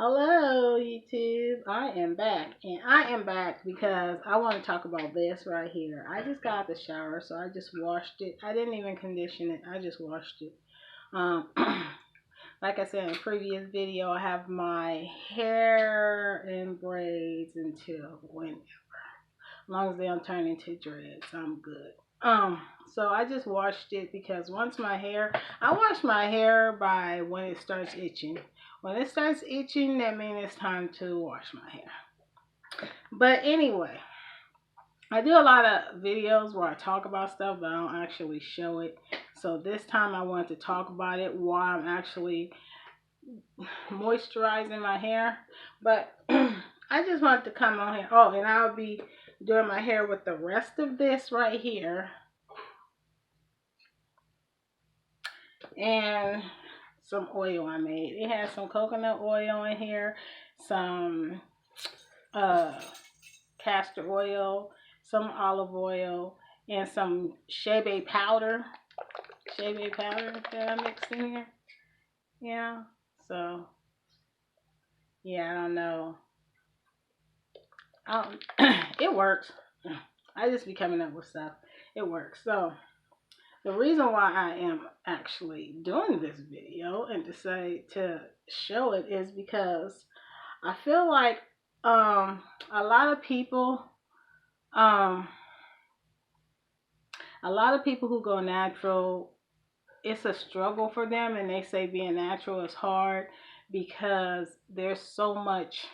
Hello, YouTube. I am back, and I am back because I want to talk about this right here. I just got out the shower, so I just washed it. I didn't even condition it. I just washed it. Um, like I said in a previous video, I have my hair in braids until whenever, as long as they don't turn into dreads, I'm good. So I just washed it because I wash my hair by when it starts itching. When it starts itching, that means it's time to wash my hair. But anyway, I do a lot of videos where I talk about stuff, but I don't actually show it. So this time I wanted to talk about it while I'm actually moisturizing my hair. But I just wanted to come on here. Oh, and I'll be doing my hair with the rest of this right here. And some oil I made. It has some coconut oil in here, some castor oil, some olive oil, and some shea butter powder. Shea butter powder that I mixed in here. Yeah. So yeah, I don't know. It works. I just be coming up with stuff. It works. So the reason why I am actually doing this video and to show it is because I feel like a lot of people um who go natural, it's a struggle for them, and they say being natural is hard because there's so much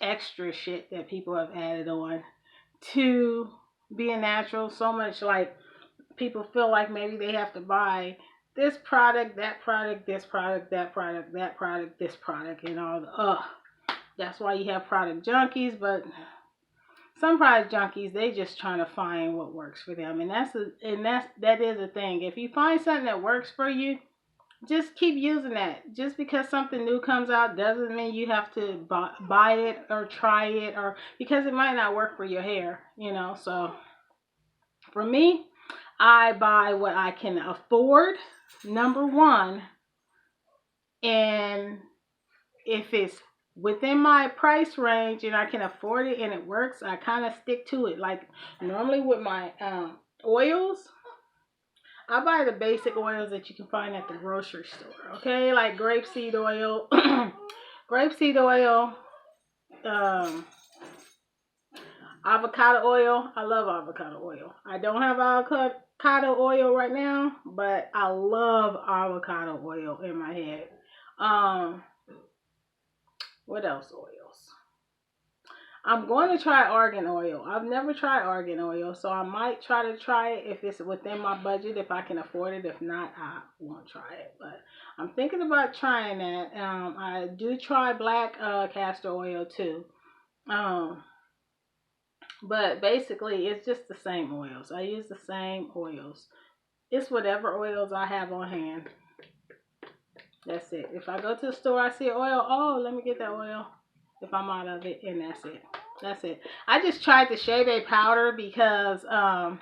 extra shit that people have added on to being natural. So much, like, people feel like maybe they have to buy this product, that product, this product, that product, that product, this product, and all the that's why you have product junkies. But some product junkies, they just trying to find what works for them, and that is a thing. If you find something that works for you, just keep using that. Just because something new comes out doesn't mean you have to buy it or try it, or because it might not work for your hair. So for me, I buy what I can afford, number one, and if it's within my price range and I can afford it and it works, I kind of stick to it. Like normally with my oils, I buy the basic oils that you can find at the grocery store. Okay, like grapeseed oil, grapeseed oil, um, avocado oil. I love avocado oil. I don't have avocado oil right now, but I love avocado oil in my head. What else oils? I'm going to try argan oil. I've never tried argan oil, so I might try it if it's within my budget, if I can afford it. If not, I won't try it. But I'm thinking about trying that. I do try black castor oil too. But basically, it's just the same oils. I use the same oils. It's whatever oils I have on hand. That's it. If I go to the store, I see oil. Oh, let me get that oil. If I'm out of it, and that's it. That's it. I just tried the shea butter powder because I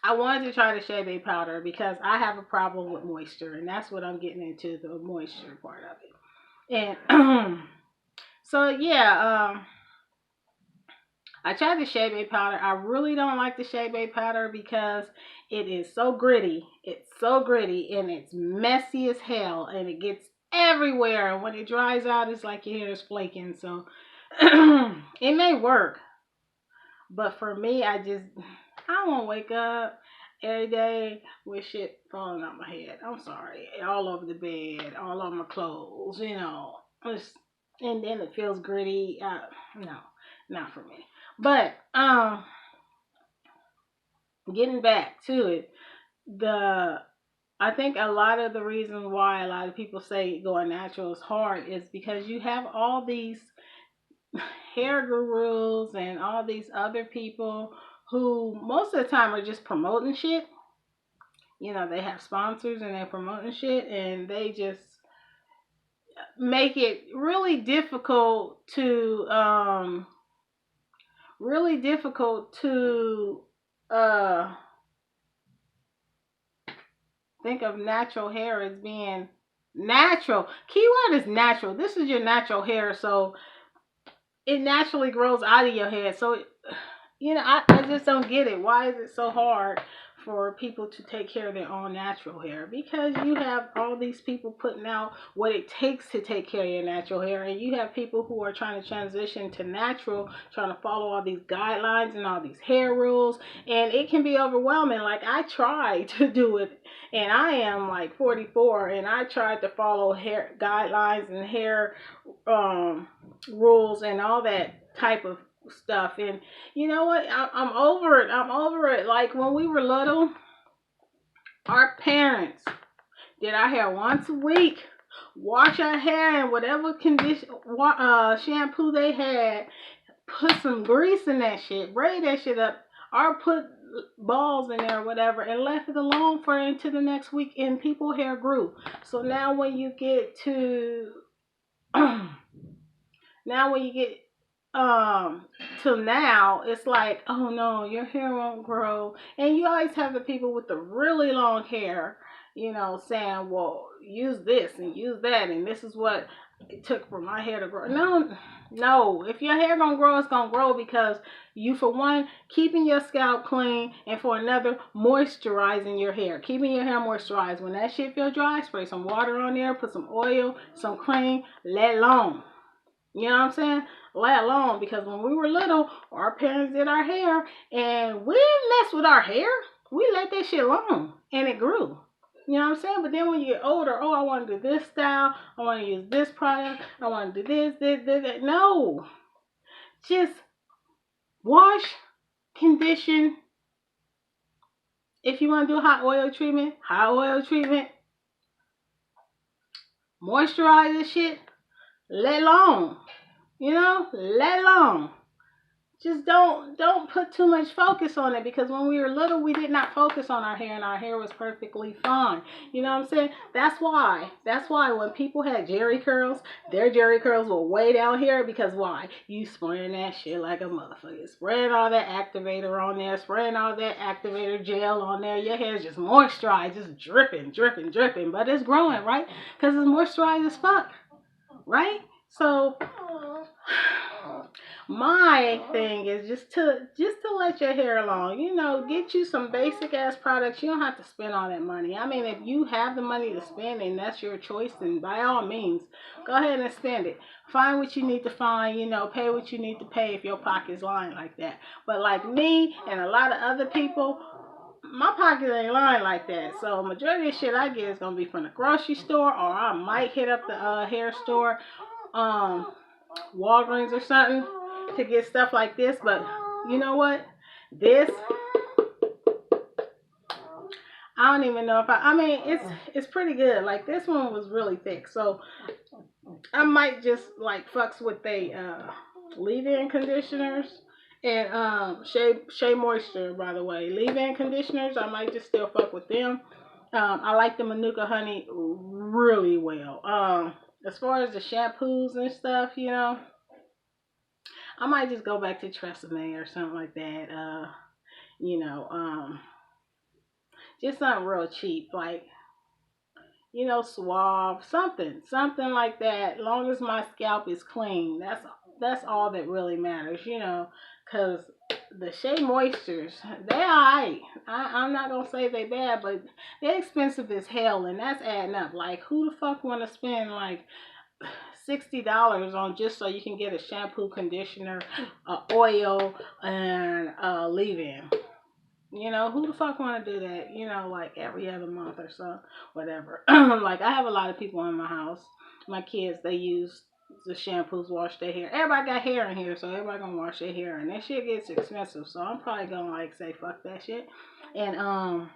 wanted to try the shea butter powder because I have a problem with moisture, and that's what I'm getting into, the moisture part of it. And so yeah, I tried the shea butter powder. I really don't like the shea butter powder because it is so gritty. It's so gritty and it's messy as hell, and it gets everywhere. And when it dries out, it's like your hair is flaking. So it may work, but for me, I don't want to wake up every day with shit falling out my head. I'm sorry, all over the bed, all over my clothes. And then it feels gritty. No, not for me. But getting back to it, I think a lot of the reason why a lot of people say going natural is hard is because you have all these hair gurus and all these other people who most of the time are just promoting shit. They have sponsors and they're promoting shit, and they just make it really difficult to think of natural hair as being Natural. Keyword is natural. This is your natural hair, so it naturally grows out of your head. So, I just don't get it. Why is it so hard for people to take care of their own natural hair? Because you have all these people putting out what it takes to take care of your natural hair, and you have people who are trying to transition to natural, trying to follow all these guidelines and all these hair rules, and it can be overwhelming. Like, I tried to do it, and I am like 44, and I tried to follow hair guidelines and hair rules and all that type of stuff. And you know what? I'm over it. I'm over it. Like, when we were little, our parents did our hair once a week, wash our hair in whatever condition, shampoo they had, put some grease in that shit, braid that shit up, or put balls in there or whatever, and left it alone for into the next week, and people hair grew. So now when you get to now when you get till now, it's like, oh no, your hair won't grow. And you always have the people with the really long hair, saying, well, use this and use that, and this is what it took for my hair to grow. No, if your hair gonna grow, it's gonna grow because you, for one, keeping your scalp clean, and for another, moisturizing your hair, keeping your hair moisturized. When that shit feel dry, spray some water on there, put some oil, some cream, let it alone. You know what I'm saying? Let alone, because when we were little, our parents did our hair, and we didn't mess with our hair. We let that shit alone, and it grew. You know what I'm saying? But then when you get older, oh, I want to do this style, I want to use this product, I want to do this, that. No. Just wash, condition. If you want to do hot oil treatment, moisturize this shit, let alone. Let alone. Just don't put too much focus on it, because when we were little, we did not focus on our hair, and our hair was perfectly fine. You know what I'm saying? That's why when people had jerry curls, their jerry curls were way down here, because why? You spraying that shit like a motherfucker, spraying all that activator on there, spraying all that activator gel on there. Your hair's just moisturized, just dripping, but it's growing, right? Because it's moisturized as fuck, right? So my thing is just to let your hair alone. Get you some basic ass products. You don't have to spend all that money. I mean, if you have the money to spend and that's your choice, then by all means, go ahead and spend it. Find what you need to find, pay what you need to pay if your pocket's lying like that. But like me and a lot of other people, my pocket ain't lying like that. So majority of shit I get is gonna be from the grocery store, or I might hit up the hair store, Walgreens or something, to get stuff like this. But you know what? This, I don't even know if I mean, it's pretty good. Like, this one was really thick, so I might just like fucks with the leave-in conditioners and Shea Moisture, by the way. Leave-in conditioners, I might just still fuck with them. I like the Manuka Honey really well. As far as the shampoos and stuff, I might just go back to Tresemme or something like that. Just something real cheap, like, Suave, something like that. Long as my scalp is clean, that's all that really matters, because the Shea Moistures, they alright. I'm not gonna say they bad, but they're expensive as hell, and that's adding up. Like, who the fuck want to spend like $60 on just so you can get a shampoo, conditioner, oil, and leave-in? Who the fuck want to do that? Like every other month or so, whatever. Like, I have a lot of people in my house. My kids, they use the shampoos, wash their hair. Everybody got hair in here, so everybody gonna wash their hair, and that shit gets expensive. So I'm probably gonna like say fuck that shit, and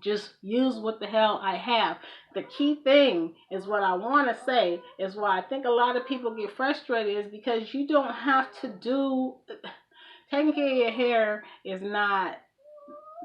just use what the hell I have. The key thing is what I want to say is why I think a lot of people get frustrated is because you don't have to do. Taking care of your hair is not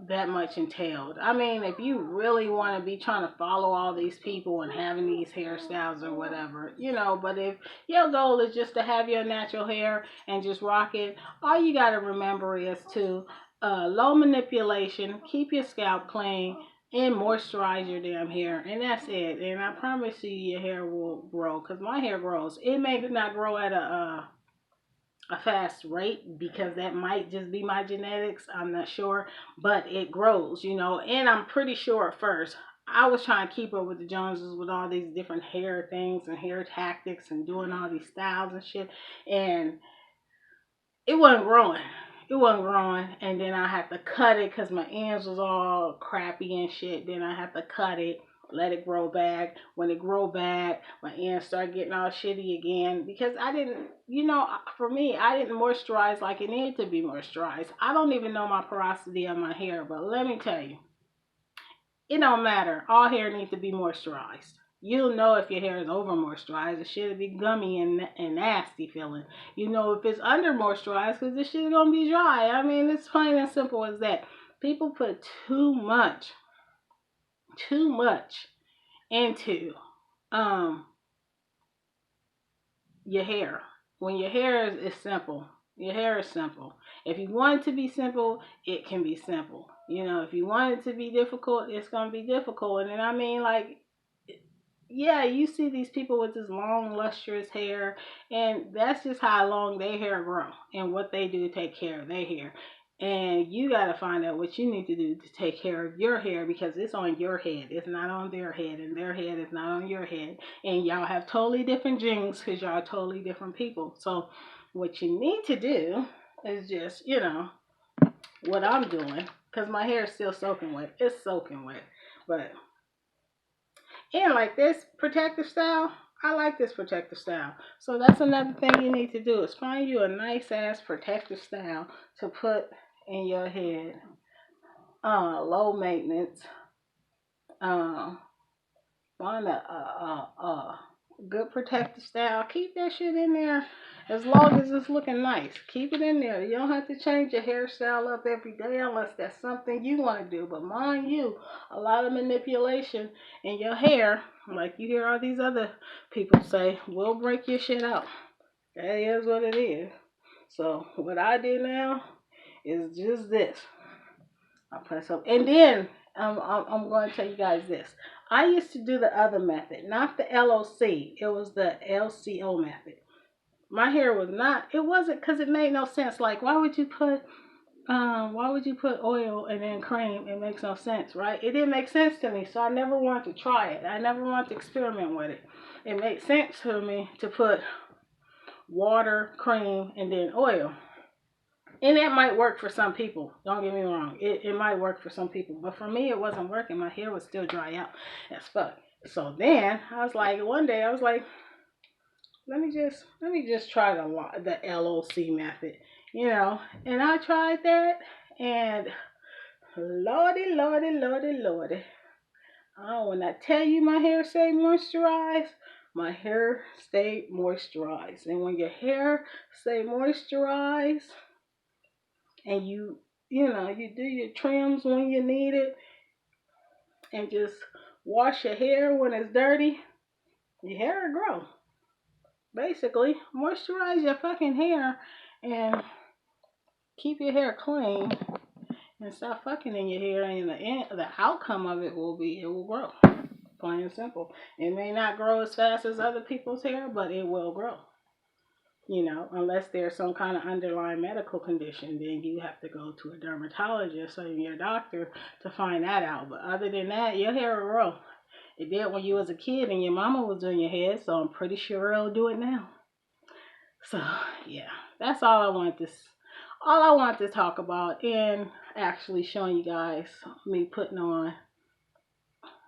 that much entailed. I mean, if you really want to be trying to follow all these people and having these hairstyles or whatever, but if your goal is just to have your natural hair and just rock it, all you got to remember is to low manipulation, keep your scalp clean, and moisturize your damn hair, and that's it. And I promise you, your hair will grow. Cause my hair grows. It may not grow at a fast rate because that might just be my genetics. I'm not sure, but it grows, you know. And I'm pretty sure at first I was trying to keep up with the Joneses with all these different hair things and hair tactics and doing all these styles and shit, and it wasn't growing. It wasn't growing, and then I had to cut it because my ends was all crappy and shit. Then I had to cut it, let it grow back. When it grow back, my ends start getting all shitty again because I didn't, you know, for me, I didn't moisturize like it needed to be moisturized. I don't even know my porosity of my hair, but let me tell you, it don't matter. All hair needs to be moisturized. You'll know if your hair is over moisturized. It should be gummy and nasty feeling. You know if it's under moisturized because this shit is gonna be dry. I mean, it's plain and simple as that. People put too much into um your hair. When your hair is simple, your hair is simple. If you want it to be simple, it can be simple. You know, if you want it to be difficult, it's gonna be difficult. And then I mean, like, yeah, you see these people with this long, lustrous hair, and that's just how long their hair grow and what they do to take care of their hair. And you got to find out what you need to do to take care of your hair because it's on your head. It's not on their head, and their head is not on your head. And y'all have totally different genes because y'all are totally different people. So, what you need to do is just, you know, what I'm doing because my hair is still soaking wet. It's soaking wet. But and like this protective style, I like this protective style. So that's another thing you need to do is find you a nice ass protective style to put in your head. Low maintenance. Uh, find a good protective style. Keep that shit in there as long as it's looking nice. Keep it in there. You don't have to change your hairstyle up every day unless that's something you want to do. But mind you, a lot of manipulation in your hair, like you hear all these other people say, will break your shit out. That is what it is. So what I do now is just this. I put some, and then I'm going to tell you guys this. I used to do the other method, not the LOC. It was the LCO method. My hair was not. It wasn't because it made no sense. Like, why would you put oil and then cream? It makes no sense, right? It didn't make sense to me, so I never wanted to try it. I never wanted to experiment with it. It made sense to me to put water, cream, and then oil. And that might work for some people. Don't get me wrong. It might work for some people. But for me, it wasn't working. My hair would still dry out as fuck. So then I was like, one day I was like, let me just try the LOC method, you know. And I tried that, and lordy, lordy, lordy, lordy. Oh, when I tell you my hair stayed moisturized, my hair stayed moisturized. And when your hair stay moisturized, and you know you do your trims when you need it and just wash your hair when it's dirty, your hair will grow. Basically, moisturize your fucking hair and keep your hair clean and stop fucking in your hair, and the outcome of it will be it will grow. Plain and simple. It may not grow as fast as other people's hair, but it will grow. You know, unless there's some kind of underlying medical condition, then you have to go to a dermatologist or your doctor to find that out. But other than that, your hair will grow. It did when you was a kid and your mama was doing your hair, so I'm pretty sure it'll do it now. So yeah, that's all I want to talk about, and actually showing you guys me putting on.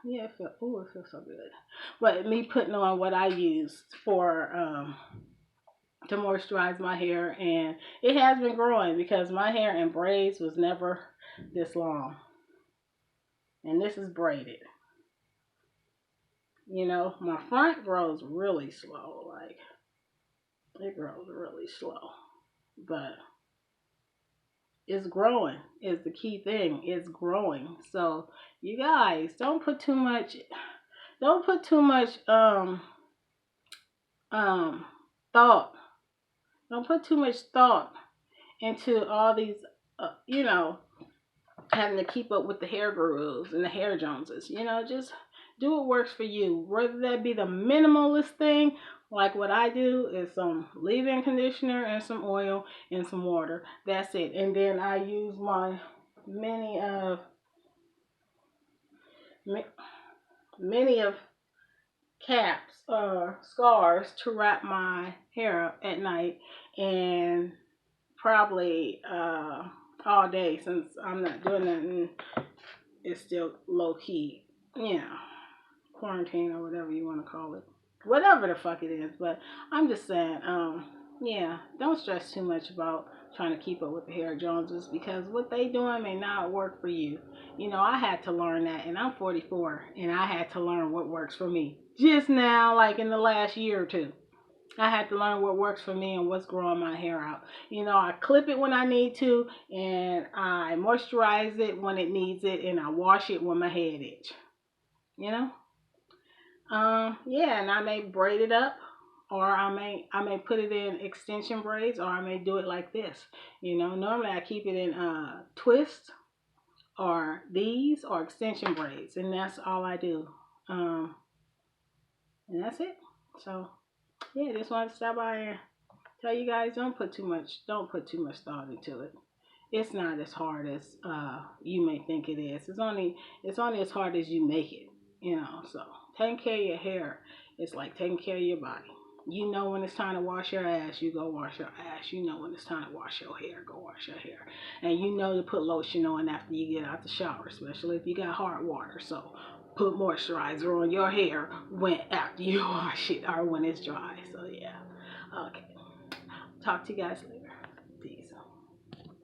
Yeah, it feels so good. But me putting on what I used for to moisturize my hair, and it has been growing because my hair in braids was never this long, and this is braided. You know, my front grows really slow, like it grows really slow, but it's growing is the key thing. It's growing. So you guys don't put too much um thought don't put too much thought into all these you know, having to keep up with the hair gurus and the hair Joneses. You know, just do what works for you. Whether that be the minimalist thing, like what I do is some leave-in conditioner and some oil and some water. That's it. And then I use my many of many of caps or scarves to wrap my hair up at night, and probably all day, since I'm not doing nothing. It's still low key, you know, quarantine or whatever you want to call it, whatever the fuck it is. But I'm just saying, yeah, don't stress too much about trying to keep up with the hair Joneses, because what they doing may not work for you. You know, I had to learn that, and I'm 44, and I had to learn what works for me just now, like in the last year or two. I had to learn what works for me and what's growing my hair out. You know, I clip it when I need to, and I moisturize it when it needs it, and I wash it when my head itch. You know, yeah, and I may braid it up, or I may put it in extension braids, or I may do it like this. You know, normally I keep it in twists or these or extension braids, and that's all I do. Um, and that's it. So yeah, just wanted to stop by and tell you guys, don't put too much thought into it. It's not as hard as you may think it is. It's only as hard as you make it. You know, so taking care of your hair is like taking care of your body. You know when it's time to wash your ass, you go wash your ass. You know when it's time to wash your hair, go wash your hair. And you know to put lotion on after you get out the shower, especially if you got hard water. So put moisturizer on your hair when after you wash it or when it's dry. So yeah. Okay. Talk to you guys later.